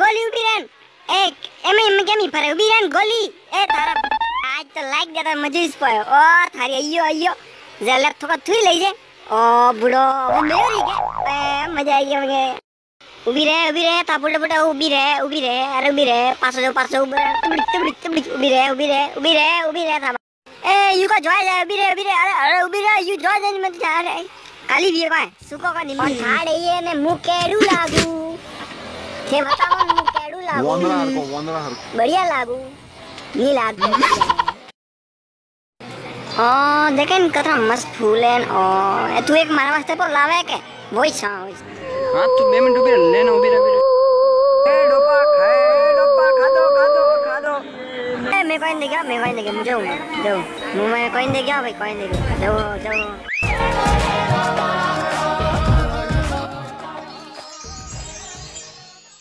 ગોલી ઉભી રહે એક એમ કેમ ઈ ફરે ઉભી રહે ગોલી એ તારા આજ તો લાઈક દેતા મજા જ પડ્યો ઓ થારી અయ్యో જલે થોકા થુઈ લઈ જાય ઓ બુડો મેરી કે મજા આવી ગઈ મને ઉભી રહે તાપુડે બુડે ઉભી રહે અરે ઉભી રહે પાછો ઉભી રહે તાબા એ યુ કા જોઈ જાય ઉભી રહે અરે ઉભી રહે યુ જોઈ જાય મત જા રે ખાલી વી કાય સુકો કા નિમ થાડે એને મુ કેડું લાગુ કે બતાવો મુ કેડું લાગુ વંદરા હરકો बढ़िया लागू नहीं लागू देखे कथा मस्त फूल है तू एक मारा वास्ते पर लावे के वही हाँ तू 2 मिनट उभी लेने उभी रह डोपा खादो मैं कोई नहीं गया मुझे जाओ मुंह में कोई नहीं गया भाई कोई नहीं गया जाओ